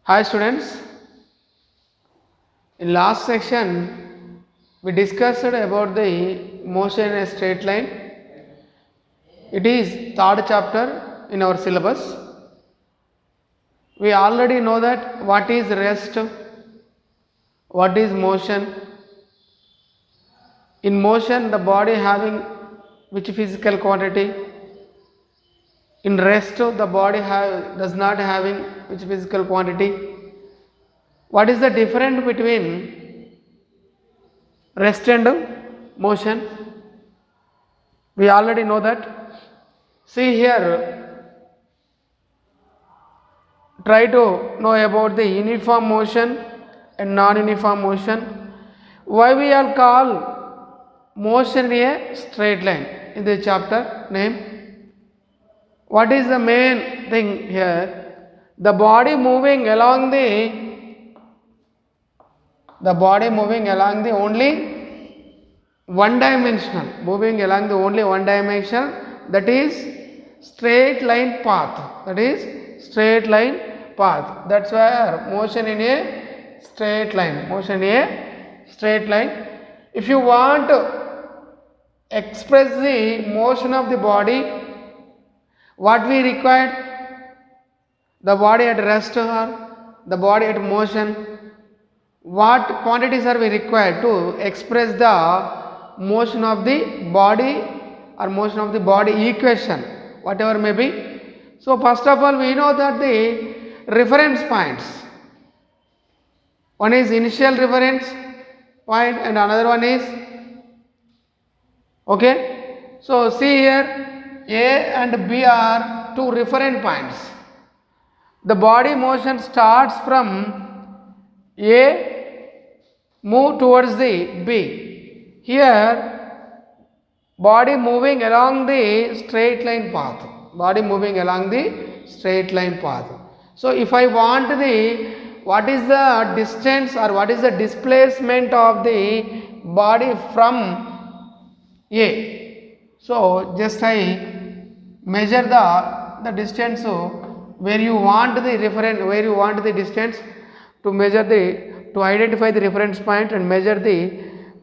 Hi students, in last section we discussed about the motion in a straight line. It is third chapter in our syllabus. We already know that what is rest, what is motion. In motion the body having which physical quantity, in rest the body does not having which physical quantity. What is the difference between rest and motion? We already know that. See here, try to know about the uniform motion and non-uniform motion. Why we are call motion a straight line in the chapter name? What is the main thing here? The body moving along the only one dimensional, moving along the only one dimension, that is straight line path. That's why motion in a straight line. If you want to express the motion of the body, what we required? The body at rest or the body at motion? What quantities are we required to express the motion of the body or motion of the body equation, whatever may be? So first of all we know that the reference points, one is initial reference point and another one is okay. So see here, A and B are two reference points. The body motion starts from A, move towards the B. Here body moving along the straight line path. So if I want what is the distance or what is the displacement of the body from A. So just I measure the distance where you want the distance to measure to identify the reference point and measure the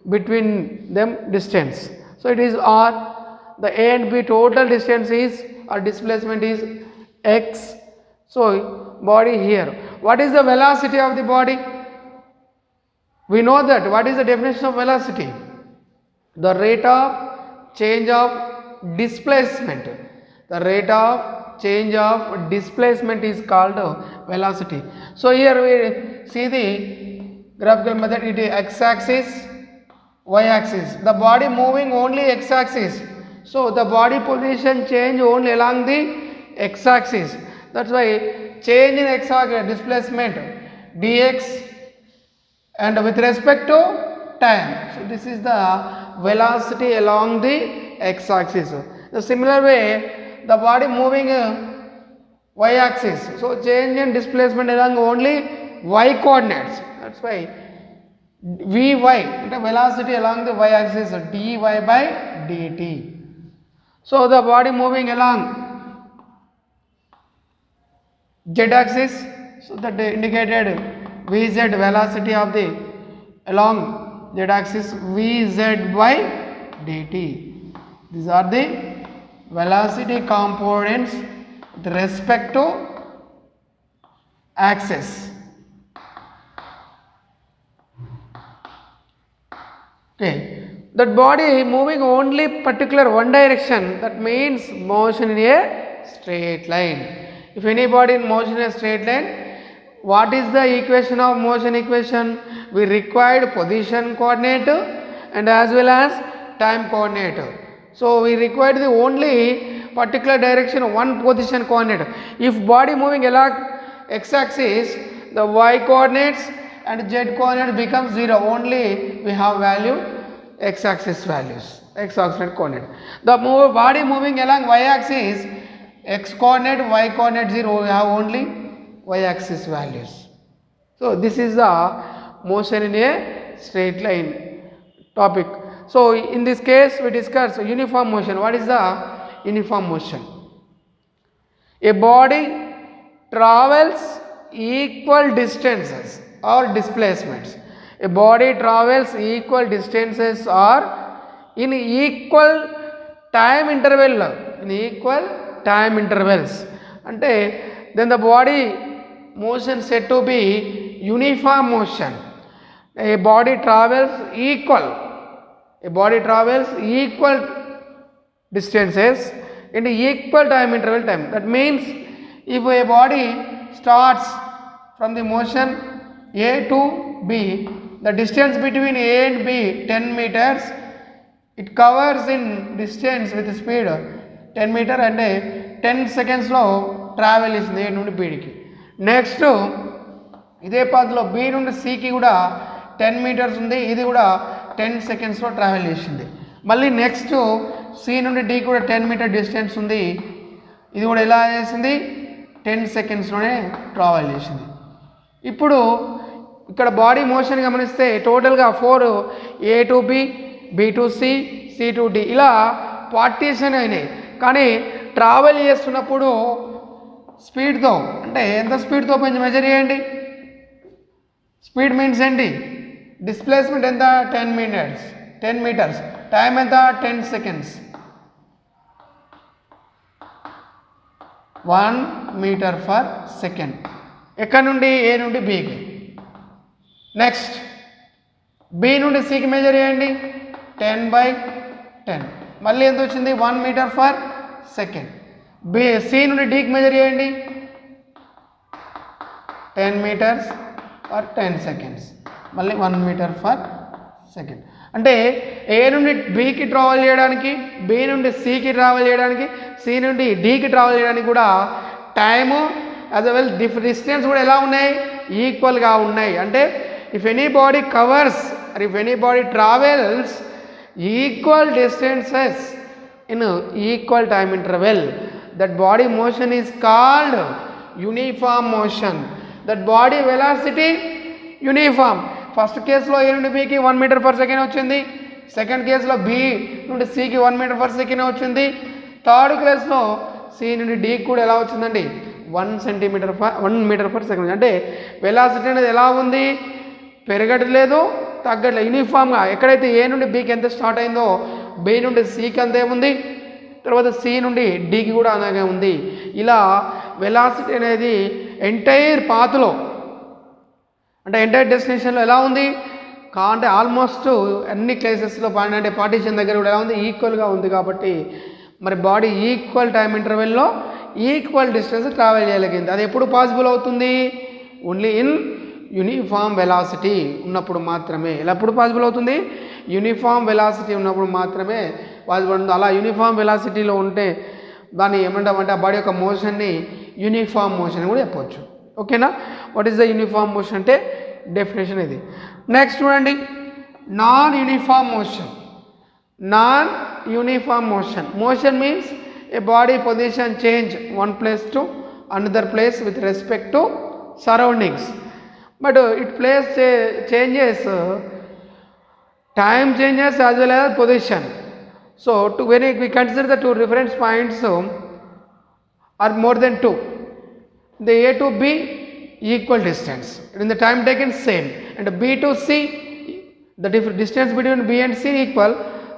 between them distance. So it is R, the A and B total distance is or displacement is x. So body here. What is the velocity of the body? We know that. What is the definition of velocity? The rate of change of displacement. The rate of change of displacement is called velocity. So here we see the graphical method. It is x-axis, y-axis. The body moving only x-axis. So the body position change only along the x-axis. That's why change in x-axis displacement dx and with respect to time. So this is the velocity along the x-axis. The similar way the body moving y-axis. So change in displacement along only y coordinates. That's why Vy, the velocity along the y-axis dy by dt. So the body moving along z-axis, so that indicated Vz velocity of the along z-axis Vz by dt. These are the velocity components with respect to axis. Okay, that body moving only particular one direction, that means motion in a straight line. If any body in motion in a straight line, what is the equation of motion equation? We required position coordinate and as well as time coordinate. So we required the only particular direction, one position coordinate. If body moving along x-axis, the y coordinates and z coordinate becomes 0. Only we have value x-axis values, x-axis coordinate. The body moving along y-axis, x coordinate, y coordinate 0. We have only y-axis values. So this is the motion in a straight line topic. So in this case we discuss uniform motion. What is the uniform motion? A body travels equal distances or displacements. A body travels equal distances or in equal time interval, in equal time intervals. అంటే then the body motion said to be uniform motion. A body travels equal distances in equal time interval time. That means if a body starts from the motion A to B, the distance between A and B 10 meters, it covers in distance with speed 10 meter అంటే 10 సెకండ్స్లో travel ఇస్తుంది ఏ నుండి బీడికి. Next ఇదే పాత్లో B నుండి సికి కూడా 10 metres ఉంది, ఇది కూడా 10 సెకండ్స్లో ట్రావెల్ చేసింది. మళ్ళీ నెక్స్ట్ సి నుండి డి కూడా 10 మీటర్ డిస్టెన్స్ ఉంది, ఇది కూడా ఎలా చేసింది 10 సెకండ్స్లోనే ట్రావెల్ చేసింది. ఇప్పుడు ఇక్కడ బాడీ మోషన్ గమనిస్తే టోటల్గా 4 A to B, B to C, C to D ఇలా పార్టీషన్ అయినాయి. కానీ ట్రావెల్ చేస్తున్నప్పుడు స్పీడ్తో అంటే ఎంత స్పీడ్తో కొంచెం మెజర్ చేయండి. స్పీడ్ మీన్స్ ఏంటి? డిస్ప్లేస్మెంట్ ఎంత? 10 మీటర్స్. టైం ఎంత? 10 సెకండ్స్. 1 metre per second. ఎక్కడ నుండి? ఏ నుండి బికి. నెక్స్ట్ బి నుండి సికి మెజర్ చేయండి. 10/10. మళ్ళీ ఎంత వచ్చింది? 1 మీటర్ ఫర్ సెకండ్. సి నుండి డికి మెజర్ చేయండి. 10 మీటర్స్ ఫర్ 10 సెకండ్స్. మళ్ళీ 1 మీటర్ ఫర్ సెకండ్. అంటే ఏ నుండి బికి ట్రావెల్ చేయడానికి, బి నుండి సికి ట్రావెల్ చేయడానికి, సి నుండి డికి ట్రావెల్ చేయడానికి కూడా టైము యాజ్ వెల్ డిస్టెన్స్ కూడా ఎలా ఉన్నాయి? ఈక్వల్గా ఉన్నాయి. అంటే if any body covers or if any body travels equal distances in equal time interval, that body motion is called uniform motion. That body velocity uniform. First కేసులో A నుండి బికి 1 meter per second వచ్చింది. Second కేసులో B నుండి సికి 1 meter per second వచ్చింది. Third కేసులో C నుండి డికి కూడా ఎలా వచ్చిందండి? 1 మీటర్ పర్ సెకండ్. అంటే వెలాసిటీ అనేది ఎలా ఉంది? పెరగట్లేదు, తగ్గట్లేదు, యూనిఫామ్గా. ఎక్కడైతే ఏ నుండి బికి ఎంత స్టార్ట్ అయిందో బి నుండి సికి అంతే ఉంది, తర్వాత సి నుండి డికి కూడా అలాగే ఉంది. ఇలా వెలాసిటీ అనేది ఎంటైర్ పాత్లో అంటే ఎంటైర్ డెస్టినేషన్లో ఎలా ఉంది? అంటే ఆల్మోస్ట్ అన్ని ప్లేసెస్లో అంటే పార్టీషన్ దగ్గర కూడా ఎలా ఉంది? ఈక్వల్గా ఉంది. కాబట్టి మరి బాడీ ఈక్వల్ టైం ఇంటర్వెల్లో ఈక్వల్ డిస్టెన్స్ ట్రావెల్ చేయగలిగింది. అది ఎప్పుడు పాసిబుల్ అవుతుంది? ఓన్లీ ఇన్ యూనిఫామ్ వెలాసిటీ ఉన్నప్పుడు మాత్రమే. ఎప్పుడు పాసిబుల్ అవుతుంది? యూనిఫామ్ వెలాసిటీ ఉన్నప్పుడు మాత్రమే పాసిబుల్ అవుతుంది. అలా యూనిఫామ్ వెలాసిటీలో ఉంటే దాన్ని ఏమంటామంటే ఆ బాడీ యొక్క మోషన్ని యూనిఫామ్ మోషన్ అని కూడా చెప్పవచ్చు. ఓకేనా? What is the uniform motion అంటే డెఫినేషన్ ఇది. నెక్స్ట్ చూడండి, non uniform motion. Non uniform motion. Motion means a body position change one place to another place with respect to surroundings, but it place changes time changes as well as position. So when we consider the two reference points are more than 2, the A to B equal distance and the time taken same, and B to C, the distance between B and C equal,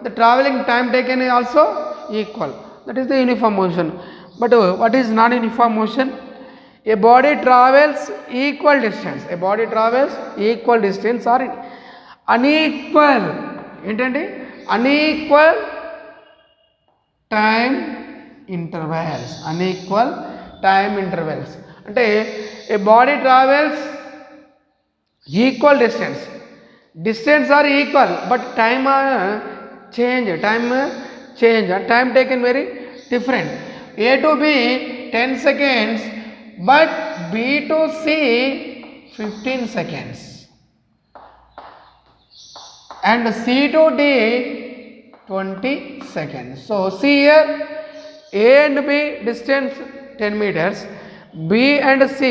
the traveling time taken is also equal. That is the uniform motion. But what is non-uniform motion? A body travels equal distance. A body travels equal distance or unequal. ఏంటండి? unequal time intervals. unequal time intervals. అంటే a body travels equal distance. Distance are equal, but time change. Time taken very different. A to B 10 seconds, but B to C 15 seconds, and C to D 20 seconds. So see here, A and B distance 10 meters, B and C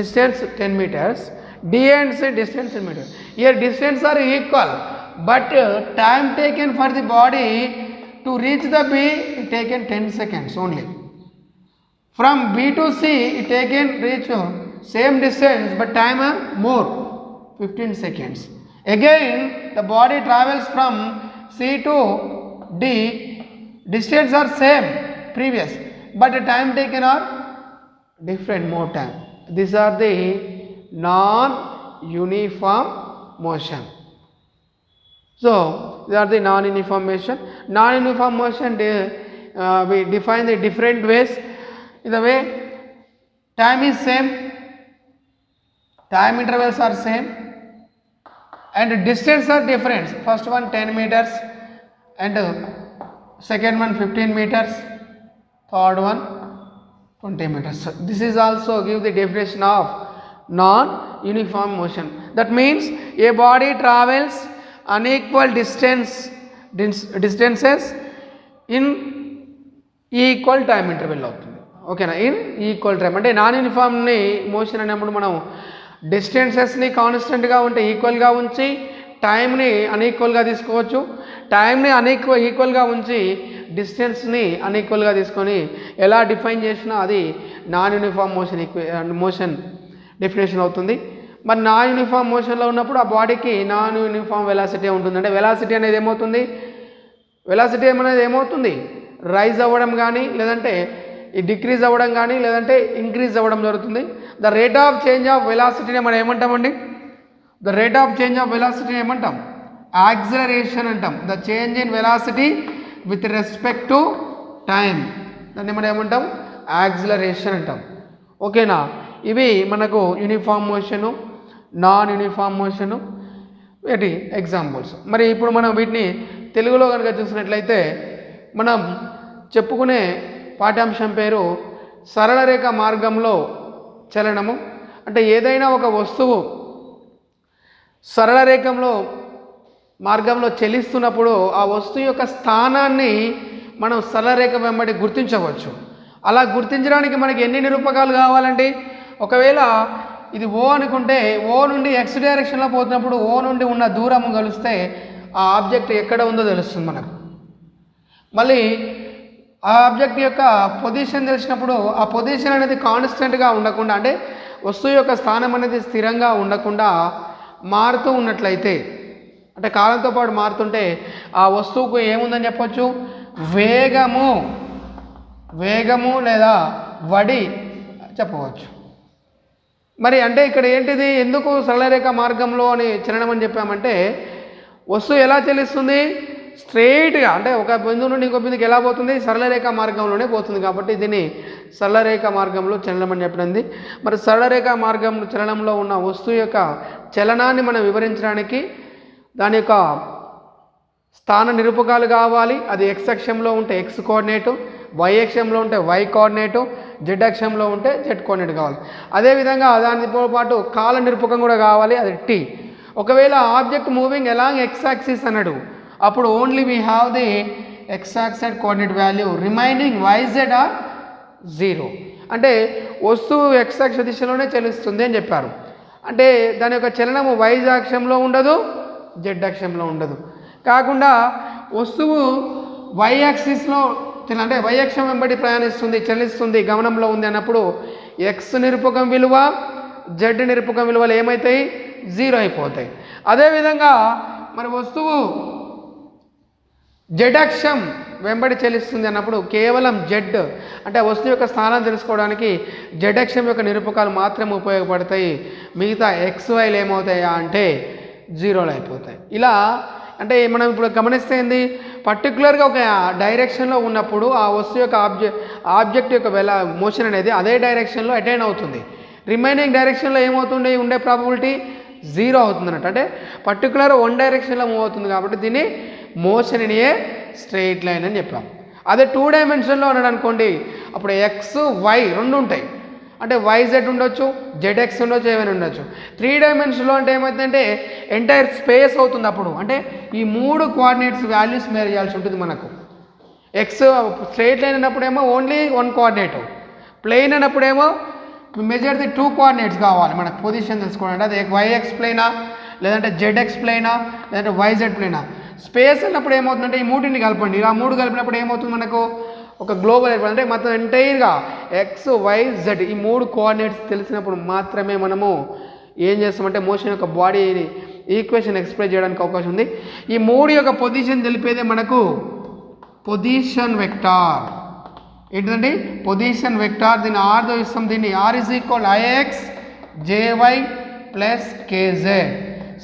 distance 10 meters, D and C distance 10 meters. Here distance are equal, but time taken for the body to reach the B, it taken 10 seconds only. From B to C, it taken reach same distance but time more, 15 seconds. Again the body travels from C to D, distance are same previous but the time taken are different, more time. These are the non-uniform motion. So they are the non-uniform motion. Non-uniform motion we define the different ways. In the way time is same, time intervals are same, and distance are different. First one 10 meters and second one 15 meters, third one 20 meters. So this is also give the definition of non-uniform motion. That means a body travels unequal distances in equal time interval అవుతుంది. ఓకేనా, in equal time. అంటే non యూనిఫామ్ని motion అనేప్పుడు మనం డిస్టెన్సెస్ని కాన్స్టెంట్గా ఉంటే ఈక్వల్గా ఉంచి టైంని అన్ఈక్వల్గా తీసుకోవచ్చు, టైంని ఈక్వల్గా ఉంచి డిస్టెన్స్ని అన్ఈక్వల్గా తీసుకొని ఎలా డిఫైన్ చేసినా అది నాన్ యూనిఫామ్ మోషన్ డెఫినేషన్ అవుతుంది. మరి నాన్ యూనిఫామ్ మోషన్లో ఉన్నప్పుడు ఆ బాడీకి నాన్ యూనిఫామ్ వెలాసిటీ ఉంటుంది. అంటే వెలాసిటీ అనేది ఏమవుతుంది, వెలాసిటీ అనేది ఏమవుతుంది, రైజ్ అవ్వడం కానీ లేదంటే డిక్రీజ్ అవ్వడం కానీ లేదంటే ఇంక్రీజ్ అవ్వడం జరుగుతుంది. The rate of change of వెలాసిటీని మనం ఏమంటామండి, the rate of change of వెలాసిటీని ఏమంటాం, యాక్సిలరేషన్ అంటాం. The change in velocity with respect to time, దాన్ని మనం ఏమంటాం, యాక్సిలరేషన్ అంటాం. ఓకేనా, ఇవి మనకు uniform motion, non uniform motion వీటి ఎగ్జాంపుల్స్. మరి ఇప్పుడు మనం వీటిని తెలుగులో కనుక చూసినట్లయితే మనం చెప్పుకునే పాఠ్యాంశం పేరు సరళ రేఖ మార్గంలో చలనము. అంటే ఏదైనా ఒక వస్తువు సరళ రేఖంలో మార్గంలో చలిస్తున్నప్పుడు ఆ వస్తువు యొక్క స్థానాన్ని మనం సరళ రేఖ వెంబడి గుర్తించవచ్చు. అలా గుర్తించడానికి మనకి ఎన్ని నిరూపకాలు కావాలండి, ఒకవేళ ఇది ఓ అనుకుంటే ఓ నుండి ఎక్స్ డైరెక్షన్లో పోతున్నప్పుడు ఓ నుండి ఉన్న దూరము కలిస్తే ఆ ఆబ్జెక్ట్ ఎక్కడ ఉందో తెలుస్తుంది మనకు. మళ్ళీ ఆ ఆబ్జెక్ట్ యొక్క పొజిషన్ తెలిసినప్పుడు ఆ పొజిషన్ అనేది కాన్స్టెంట్గా ఉండకుండా, అంటే వస్తువు యొక్క స్థానం అనేది స్థిరంగా ఉండకుండా మారుతూ ఉన్నట్లయితే, అంటే కాలంతో పాటు మారుతుంటే ఆ వస్తువుకు ఏముందని చెప్పొచ్చు, వేగము లేదా వడి చెప్పవచ్చు. మరి అంటే ఇక్కడ ఏంటిది, ఎందుకు సరళరేఖ మార్గంలో అని చలనం అని చెప్పామంటే వస్తువు ఎలా చలిస్తుంది, స్ట్రెయిట్గా, అంటే ఒక బిందువు నుండి ఇంకో బిందువుకి ఎలా పోతుంది, సరళరేఖ మార్గంలోనే పోతుంది. కాబట్టి దీన్ని సరళరేఖ మార్గంలో చలనం అని చెప్పినది. మరి సరళరేఖ మార్గం చలనంలో ఉన్న వస్తువు యొక్క చలనాన్ని మనం వివరించడానికి దాని యొక్క స్థాన నిరూపకాలు కావాలి. అది ఎక్స్ అక్షంలో ఉంటే ఎక్స్ కోఆర్డినేటు, వై అక్షంలో ఉంటే వై కోఆర్డినేటు, జెడ్ అక్షంలో ఉంటే జెడ్ కోఆర్డినేట్ కావాలి. అదేవిధంగా దానితో పాటు కాల నిరూపకం కూడా కావాలి, అది టీ. ఒకవేళ object moving along x axis అన్నాడు, అప్పుడు only we have the x axis coordinate value, remaining y z are 0. అంటే వస్తువు ఎక్స్ అక్ష దిశలోనే చలిస్తుంది అని చెప్పారు. అంటే దాని యొక్క చలనము వై అక్షంలో ఉండదు, జెడ్ అక్షంలో ఉండదు. కాకుండా వస్తువు వై యాక్సిస్లో, అంటే వై అక్షం వెంబడి ప్రయాణిస్తుంది, చలిస్తుంది, గమనంలో ఉంది అన్నప్పుడు ఎక్స్ నిరూపకం విలువ, జెడ్ నిరూపకం విలువలు ఏమవుతాయి, 0 అయిపోతాయి. అదేవిధంగా మరి వస్తువు జెడ్ అక్షం వెంబడి చలిస్తుంది అన్నప్పుడు కేవలం జెడ్, అంటే వస్తువు యొక్క స్థానం తెలుసుకోవడానికి జెడ్ అక్షం యొక్క నిరూపకాలు మాత్రమే ఉపయోగపడతాయి. మిగతా ఎక్స్ వైలు ఏమవుతాయా అంటే 0లు అయిపోతాయి. ఇలా అంటే మనం ఇప్పుడు గమనిస్తే ఏంది, పర్టికులర్గా ఒక డైరెక్షన్లో ఉన్నప్పుడు ఆ వస్తువు యొక్క ఆబ్జెక్ట్ యొక్క మోషన్ అనేది అదే డైరెక్షన్లో అటైన్ అవుతుంది. రిమైనింగ్ డైరెక్షన్లో ఏమవుతుంది, ఉండే ప్రాబబిలిటీ 0 అవుతుంది అన్నట్టు. అంటే పర్టికులర్ వన్ డైరెక్షన్లో మూవ్ అవుతుంది కాబట్టి దీన్ని motion in a straight line అని చెప్పాం. అదే 2 డైమెన్షన్లో ఉన్నాడు అనుకోండి, అప్పుడు ఎక్స్ వై రెండు ఉంటాయి. అంటే వైజెడ్ ఉండొచ్చు, జెడ్ఎక్స్ ఉండొచ్చు, ఏమైనా ఉండొచ్చు. 3 డైమెన్షన్లో అంటే ఏమవుతుందంటే ఎంటైర్ స్పేస్ అవుతుంది. అప్పుడు అంటే ఈ 3 కోఆర్డినేట్స్ వాల్యూస్ మేర్ చేయాల్సి ఉంటుంది మనకు. ఎక్స్ స్ట్రెయిట్ లైన్ అన్నప్పుడేమో ఓన్లీ 1 కోఆర్డినేట్, ప్లెయిన్ అన్నప్పుడేమో మెజర్ ది 2 కోఆర్డినేట్స్ కావాలి మనకు పొజిషన్ తెలుసుకోవాలంటే. అది వైఎక్స్ ప్లేనా లేదంటే జెడ్ఎక్స్ ప్లేనా లేదంటే వైజెడ్ ప్లేనా. స్పేస్ అన్నప్పుడు ఏమవుతుందంటే ఈ 3ని కలపండి. ఇలా 3 కలిపినప్పుడు ఏమవుతుంది, మనకు ఒక గ్లోబల్ ఏర్పడింది. అంటే మొత్తం ఎంటైర్గా ఎక్స్ వై జెడ్ ఈ 3 కోఆర్డినేట్స్ తెలిసినప్పుడు మాత్రమే మనము ఏం చేస్తామంటే మోషన్ యొక్క బాడీ ఈక్వేషన్ ఎక్స్ప్రెస్ చేయడానికి అవకాశం ఉంది. ఈ 3 యొక్క పొజిషన్ తెలిపేదే మనకు పొజిషన్ వెక్టార్. ఏంటండి పొజిషన్ వెక్టార్. దీన్ని ఆర్తో ఇస్తాం. దీన్ని r is equal i x j y plus k z.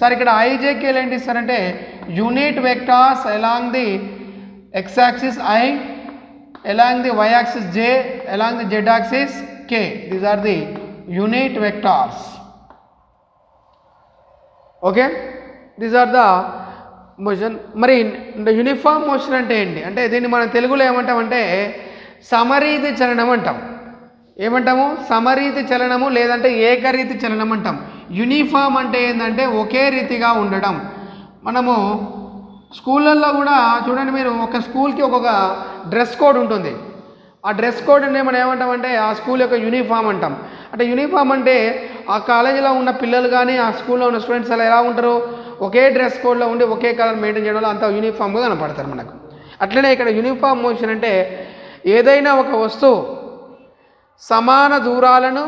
Sir ఇక్కడ ఐజేకేలు ఏంటి ఇస్తారంటే unit vectors along the x axis i, along the y axis j, along the z axis k. These are the unit vectors. Okay, these are the motion. మరి uniform motion అంటే ఏంటి అంటే దీన్ని మనం తెలుగులో ఏమంటామంటే సమరీతి చలనం అంటాం. ఏమంటాము? సమరీతి చలనము లేదంటే ఏకరీతి చలనం అంటాం. యూనిఫామ్ అంటే ఏంటంటే ఒకే రీతిగా ఉండడం. మనము స్కూళ్ళల్లో కూడా చూడండి, మీరు ఒక స్కూల్కి ఒక్కొక్క డ్రెస్ కోడ్ ఉంటుంది. ఆ డ్రెస్ కోడ్ అంటే మనం ఏమంటామంటే ఆ స్కూల్ యొక్క యూనిఫామ్ అంటాం. అంటే యూనిఫామ్ అంటే ఆ కాలేజీలో ఉన్న పిల్లలు కానీ ఆ స్కూల్లో ఉన్న స్టూడెంట్స్ అలా ఎలా ఉంటారు, ఒకే డ్రెస్ కోడ్లో ఉండి ఒకే కలర్ మెయింటైన్ చేయడం వల్ల అంత యూనిఫామ్గా కనపడతారు మనకు. అట్లనే ఇక్కడ యూనిఫామ్ మోషన్ అంటే ఏదైనా ఒక వస్తువు సమాన దూరాలను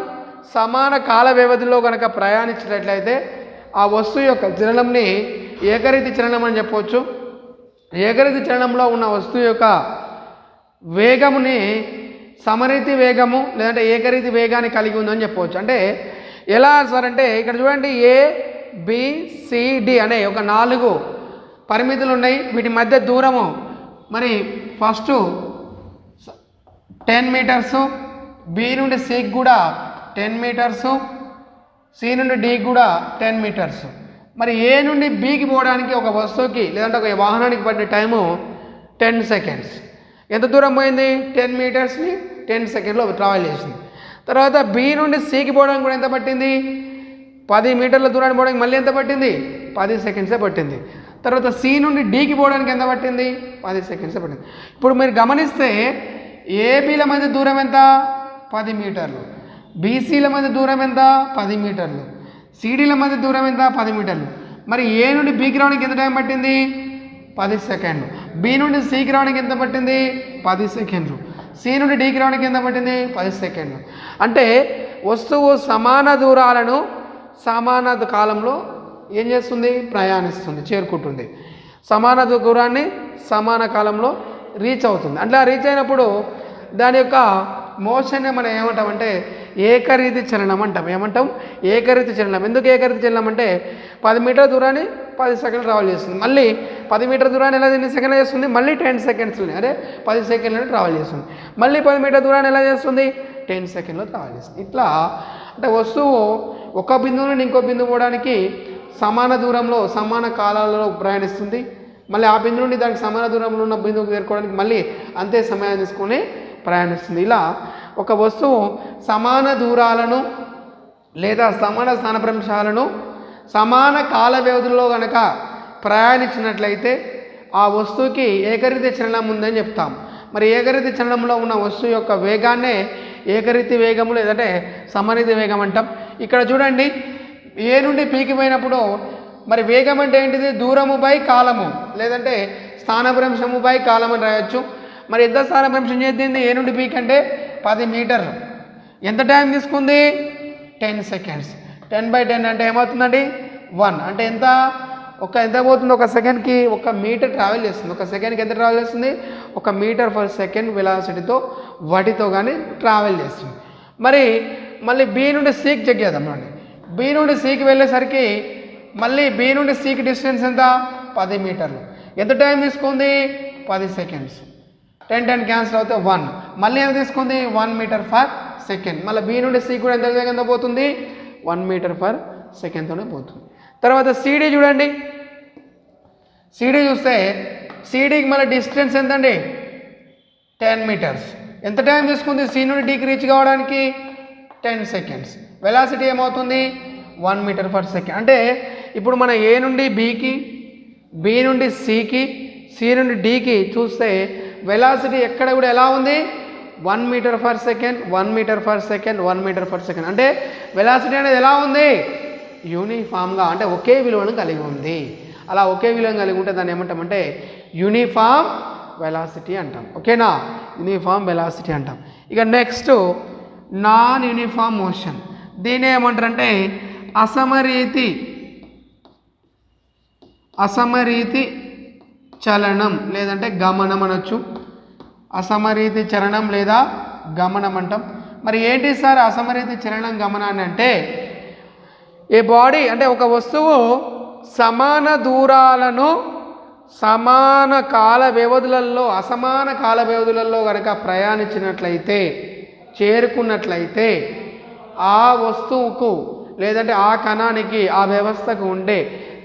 సమాన కాల వ్యవధిలో కనుక ప్రయాణించినట్లయితే ఆ వస్తువు యొక్క చలనంని ఏకరీతి చలనం అని చెప్పవచ్చు. ఏకరీతి చలనంలో ఉన్న వస్తువు యొక్క వేగముని సమరీతి వేగము లేదంటే ఏకరీతి వేగాన్ని కలిగి ఉందని చెప్పవచ్చు. అంటే ఎలా సార్ అంటే ఇక్కడ చూడండి, ఏ బి సి డి అనే ఒక 4 పరిమితులు ఉన్నాయి. వీటి మధ్య దూరము మరి ఫస్ట్ 10 మీటర్సు, బి నుండి సికి కూడా 10 మీటర్సు, సి నుండి డి కూడా 10 మీటర్సు. మరి ఏ నుండి బికి పోవడానికి ఒక వస్తువుకి లేదంటే ఒక వాహనానికి పడిన టైము 10 సెకండ్స్. ఎంత దూరం పోయింది? 10 మీటర్స్ని 10 సెకండ్లో ట్రావెల్ చేసింది. తర్వాత బి నుండి సికి పోవడానికి కూడా ఎంత పట్టింది? 10 మీటర్ల దూరాన్ని పోవడానికి మళ్ళీ ఎంత పట్టింది? 10 సెకండ్సే పట్టింది. తర్వాత సి నుండి డికి పోవడానికి ఎంత పట్టింది? 10 సెకండ్సే పట్టింది. ఇప్పుడు మీరు గమనిస్తే ఏబీల మధ్య దూరం ఎంత? 10 మీటర్లు. బీసీల మధ్య దూరం ఎంత? 10 మీటర్లు. సిడీల మధ్య దూరం ఎంత? 10 మీటర్లు. మరి ఏ నుండి బీకి రావడానికి ఎంత టైం పట్టింది? 10 సెకండ్లు. బి నుండి సికి రావడానికి ఎంత పట్టింది? 10 సెకండ్లు. సి నుండి డికి రావడానికి ఎంత పట్టింది? 10 సెకండ్లు. అంటే వస్తువు సమాన దూరాలను సమాన కాలంలో ఏం చేస్తుంది? ప్రయాణిస్తుంది, చేరుకుంటుంది. సమాన దూరాన్ని సమాన కాలంలో రీచ్ అవుతుంది. అట్లా రీచ్ అయినప్పుడు దాని యొక్క మోషన్ మనం ఏమంటామంటే ఏకరీతి చలనం అంటాం. ఏమంటాం? ఏకరీతి చలనం. ఎందుకు ఏకరీతి చలనం అంటే 10 మీటర్ల దూరాన్ని 10 సెకండ్లు ట్రావెల్ చేస్తుంది. మళ్ళీ 10 మీటర్ల దూరాన్ని ఎలా ఎన్ని సెకండ్లు చేస్తుంది? మళ్ళీ 10 సెకండ్స్ని, అదే 10 సెకండ్లను ట్రావెల్ చేస్తుంది. మళ్ళీ 10 మీటర్ల దూరాన్ని ఎలా చేస్తుంది? 10 సెకండ్లో ట్రావెల్ చేస్తుంది. ఇట్లా అంటే వస్తువు ఒక బిందువు నుండి ఇంకో బిందువు పోవడానికి సమాన దూరంలో సమాన కాలాలలో ప్రయాణిస్తుంది. మళ్ళీ ఆ బిందువు నుండి దానికి సమాన దూరంలో ఉన్న బిందువుకు చేరుకోవడానికి మళ్ళీ అంతే సమయాన్ని తీసుకొని ప్రయాణిస్తుంది. ఇలా ఒక వస్తువు సమాన దూరాలను లేదా సమాన స్థానభ్రంశాలను సమాన కాల వ్యవధిలో కనుక ప్రయాణించినట్లయితే ఆ వస్తువుకి ఏకరీతి చలనం ఉందని చెప్తాం. మరి ఏకరీతి చలనంలో ఉన్న వస్తువు యొక్క వేగాన్నే ఏకరీతి వేగము లేదంటే సమరీతి వేగం అంటాం. ఇక్కడ చూడండి, ఏ నుండి పీకి పోయినప్పుడు మరి వేగం అంటే ఏంటిది? దూరము బై కాలము లేదంటే స్థానభ్రంశము బై కాలం అని రాయొచ్చు. మరి ఎంత స్థానభ్రంశం చేద్దింది? ఏ నుండి పీక్ అంటే 10 మీటర్లు. ఎంత టైం తీసుకుంది? 10 సెకండ్స్. 10/10 అంటే ఏమవుతుందండి? 1 అంటే ఎంత? ఎంత పోతుంది? ఒక సెకండ్కి 1 మీటర్ ట్రావెల్ చేస్తుంది. ఒక సెకండ్కి ఎంత ట్రావెల్ చేస్తుంది? 1 మీటర్ పర్ సెకండ్ వెలాసిటీతో వాటితో కానీ ట్రావెల్ చేస్తుంది. మరి మళ్ళీ బి నుండి సికి చెక్ చేద్దాం అండి. బి నుండి సికి వెళ్ళేసరికి మళ్ళీ బి నుండి సికి డిస్టెన్స్ ఎంత? 10 మీటర్లు. ఎంత టైం తీసుకుంది? 10 సెకండ్స్. 10 క్యాన్సిల్ అవుతే 1. మళ్ళీ ఎంత తీసుకుంది? 1 మీటర్ పర్ సెకండ్. మళ్ళీ బి నుండి సి కూడా ఎంత వేగంగా పోతుంది? 1 మీటర్ పర్ సెకండ్తోనే పోతుంది. తర్వాత సిడి చూడండి. సిడి చూస్తే సిడికి మళ్ళీ డిస్టెన్స్ ఎంతండి? 10 మీటర్స్. ఎంత టైం తీసుకుంది సి నుండి డికి రీచ్ కావడానికి? 10 సెకండ్స్. వెలాసిటీ ఏమవుతుంది? 1 మీటర్ పర్ సెకండ్. అంటే ఇప్పుడు మన ఏ నుండి బికి, బి నుండి సికి, సి నుండి డికి చూస్తే వెలాసిటీ ఎక్కడ కూడా ఎలా ఉంది? 1 meter per second, 1 meter per second, 1 meter per second. అంటే వెలాసిటీ అనేది ఎలా ఉంది? యూనిఫామ్గా, అంటే ఒకే విలువను కలిగి ఉంది. అలా ఒకే విలువను కలిగి ఉంటే దాన్ని ఏమంటామంటే యూనిఫామ్ వెలాసిటీ అంటాం. ఓకేనా? యూనిఫామ్ వెలాసిటీ అంటాం. ఇక నెక్స్ట్ నాన్ యూనిఫామ్ మోషన్, దీని ఏమంటారంటే అసమరీతి చలనం లేదంటే గమనం అనొచ్చు. అసమరీతి చలనం లేదా గమనం అంటాం. మరి ఏంటి సార్ అసమరీతి చలనం గమనాన్ని అంటే, ఏ బాడీ అంటే ఒక వస్తువు సమాన దూరాలను సమాన కాల వ్యవధులలో అసమాన కాల వ్యవధులలో కనుక ప్రయాణించినట్లయితే చేరుకున్నట్లయితే ఆ వస్తువుకు లేదంటే ఆ కణానికి ఆ వ్యవస్థకు ఉండే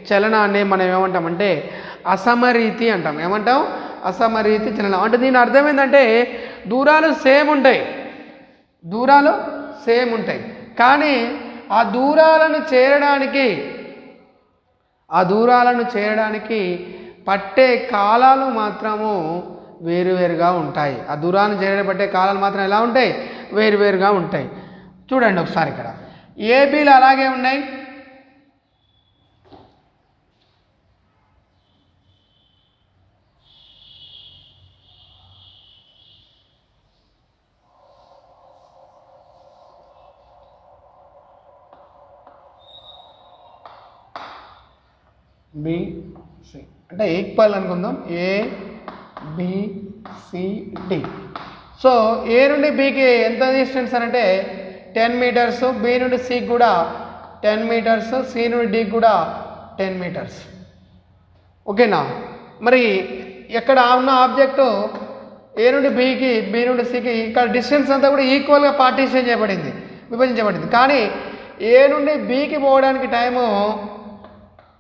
చలనాన్ని మనం ఏమంటామంటే అసమరీతి అంటాం. ఏమంటాం? అసమరీతి చలనం. అంటే దీని అర్థం ఏంటంటే దూరాలు సేమ్ ఉంటాయి కానీ ఆ దూరాలను చేరడానికి పట్టే కాలాలు మాత్రము వేరువేరుగా ఉంటాయి. ఆ దూరాన్ని పట్టే కాలాలు మాత్రం ఎలా ఉంటాయి? వేరువేరుగా ఉంటాయి. చూడండి ఒకసారి ఇక్కడ ఏబీలు అలాగే ఉన్నాయి. బిసి అంటే ఈక్వల్ అనుకుందాం. ABCD. సో ఏ నుండి బికి ఎంత డిస్టెన్స్ అంటే 10 మీటర్స్, బి నుండి సికి కూడా 10 మీటర్స్, సి నుండి డికి కూడా 10 మీటర్స్. ఓకేనా? మరి ఎక్కడ ఉన్న ఆబ్జెక్టు ఏ నుండి బికి, బి నుండి సికి ఇక్కడ డిస్టెన్స్ అంతా కూడా ఈక్వల్గా విభజించబడింది. కానీ ఏ నుండి బికి పోవడానికి టైము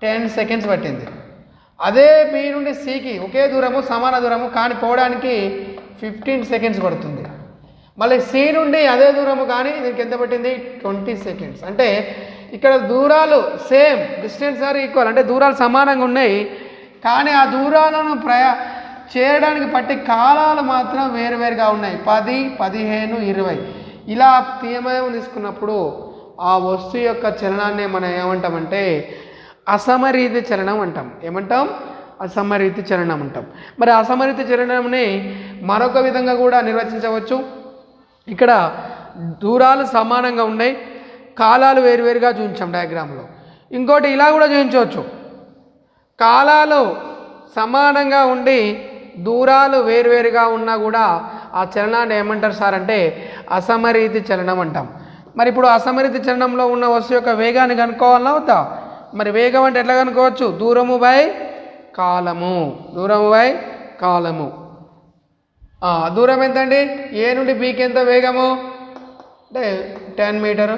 10 సెకండ్స్ పట్టింది. అదే బి నుండి సికి ఒకే దూరము సమాన దూరము కానీ పోవడానికి 15 సెకండ్స్ పడుతుంది. మళ్ళీ సి నుండి అదే దూరము కానీ దీనికి ఎంత పట్టింది? 20 సెకండ్స్. అంటే ఇక్కడ దూరాలు సేమ్, డిస్టెన్స్ ఆర్ ఈక్వల్, అంటే దూరాలు సమానంగా ఉన్నాయి కానీ ఆ దూరాలను చేరడానికి పట్టే కాలాలు మాత్రం వేరువేరుగా ఉన్నాయి. 10, 15, 20 ఇలా తీయమయం తీసుకున్నప్పుడు ఆ వస్తువు యొక్క చలనాన్ని మనం ఏమంటామంటే అసమరీతి చలనం అంటాం. ఏమంటాం? అసమరీతి చలనం అంటాం. మరి అసమరీతి చలనంని మరొక విధంగా కూడా నిర్వచించవచ్చు. ఇక్కడ దూరాలు సమానంగా ఉన్నాయి, కాలాలు వేరువేరుగా చూపించాం డయాగ్రామ్లో. ఇంకోటి ఇలా కూడా చూపించవచ్చు, కాలాలు సమానంగా ఉండి దూరాలు వేరువేరుగా ఉన్నా కూడా ఆ చలనాన్ని ఏమంటారు సార్ అంటే అసమరీతి చలనం అంటాం. మరి ఇప్పుడు అసమరీతి చలనంలో ఉన్న వస్తువు యొక్క వేగాన్ని కనుక్కోవాలన్నా వద్దా? మరి వేగం అంటే ఎట్లా కనుక్కోవచ్చు? దూరము బై కాలము. దూరం ఎంతండి? ఏ నుండి బీకి ఎంత వేగము అంటే 10 మీటర్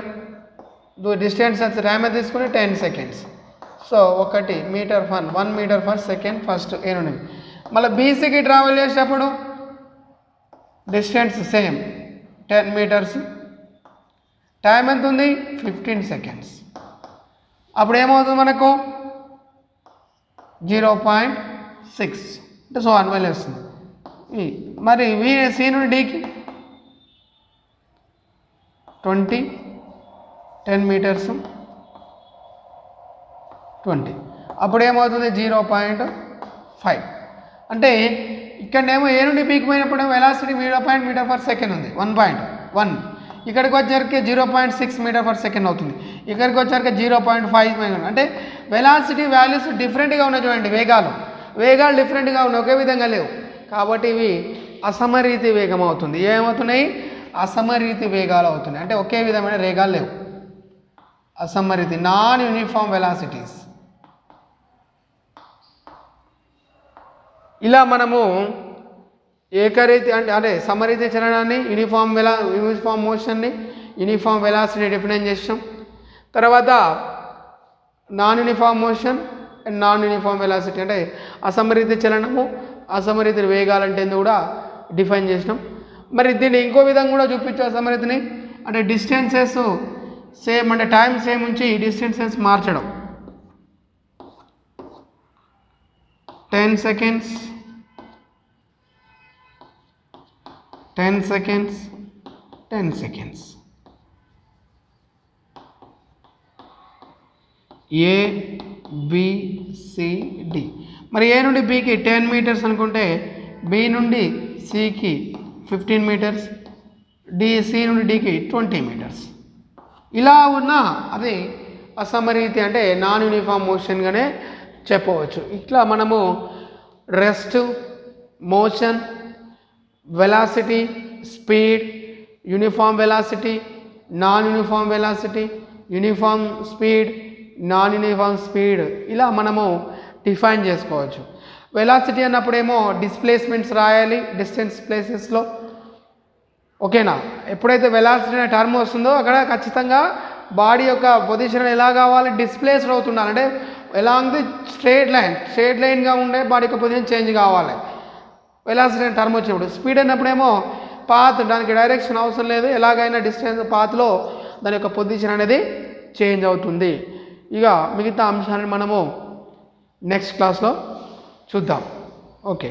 డిస్టెన్స్ టైం ఎంత తీసుకుని 10 seconds. So 1 metre per 1 metre per second first A నుండి. మళ్ళీ బీసీకి ట్రావెల్ చేసేటప్పుడు డిస్టెన్స్ సేమ్ 10 మీటర్స్, టైం ఎంత ఉంది? 15 సెకండ్స్. అప్పుడు ఏమవుతుంది మనకు? 0.6 అంటే సో అన్వైల్ వస్తుంది. మరి సి నుండి డికి 10 మీటర్స్ 20, అప్పుడు ఏమవుతుంది? 0.5. అంటే ఇక్కడనేమో ఏ నుండి బీకి పోయినప్పుడు వెలాసిటీ 0 మీటర్ పర్ సెకండ్ ఉంది, 1.1. ఇక్కడికి వచ్చేసరికి 0.6 మీటర్ పర్ సెకండ్ అవుతుంది. ఇక్కడికి వచ్చేసరికి 0.5. అంటే వెలాసిటీ వాల్యూస్ డిఫరెంట్గా ఉన్నాయి. చూడండి, వేగాలు డిఫరెంట్గా ఉన్నాయి, ఒకే విధంగా లేవు. కాబట్టి ఇవి అసమరీతి వేగం అవుతుంది. ఏమవుతున్నాయి? అసమరీతి వేగాలు అవుతున్నాయి. అంటే ఒకే విధమైన వేగాలు లేవు, అసమరీతి, నాన్ యూనిఫామ్ వెలాసిటీస్. ఇలా మనము ఏకరీతి అంటే సమరీతి చలనాన్ని, యూనిఫామ్ మోషన్ని, యూనిఫామ్ వెలాసిటీ డిఫైన్ చేసాం. తర్వాత non uniform motion and non uniform velocity అంటే అసమరీతి చలనము, అసమరీతి వేగాలంటే కూడా డిఫైన్ చేసినాం. మరి దీన్ని ఇంకో విధంగా కూడా చూపించు అసమరీతిని. అంటే డిస్టెన్సెస్ సేమ్, అంటే టైం సేమ్ ఉంచి డిస్టెన్సెస్ మార్చడం. 10 సెకండ్స్ 10 సెకండ్స్ 10 సెకండ్స్. ABCD. మరి ఏ నుండి బికి 10 మీటర్స్ అనుకుంటే బి నుండి సికి 15 మీటర్స్, సి నుండి డికి 20 మీటర్స్. ఇలా ఉన్న అది అసమరీతి అంటే నాన్ యూనిఫామ్ మోషన్గానే చెప్పవచ్చు. ఇట్లా మనము rest, motion, velocity, speed, uniform velocity, non uniform velocity, uniform speed, non uniform speed ఇలా మనము డిఫైన్ చేసుకోవచ్చు. వెలాసిటీ అన్నప్పుడేమో డిస్ప్లేస్మెంట్స్ రాయాలి డిస్టెన్స్ ప్లేసెస్లో. ఓకేనా? ఎప్పుడైతే వెలాసిటీ అనే టర్మ్ వస్తుందో అక్కడ ఖచ్చితంగా బాడీ యొక్క పొజిషన్ ఎలా కావాలి, డిస్ప్లేస్డ్ అవుతుండాలి. అంటే ఎలాంగ్ ది స్ట్రేట్ లైన్గా ఉండే బాడీ యొక్క పొజిషన్ చేంజ్ కావాలి వెలాసిటీ అనే టర్మ్ వచ్చినప్పుడు. స్పీడ్ అన్నప్పుడేమో పాత్, దానికి డైరెక్షన్ అవసరం లేదు, ఎలాగైనా డిస్టెన్స్ పాత్లో దాని యొక్క పొజిషన్ అనేది చేంజ్ అవుతుంది. ఇక మిగతా అంశాలను మనము నెక్స్ట్ క్లాస్లో చూద్దాం. ఓకే.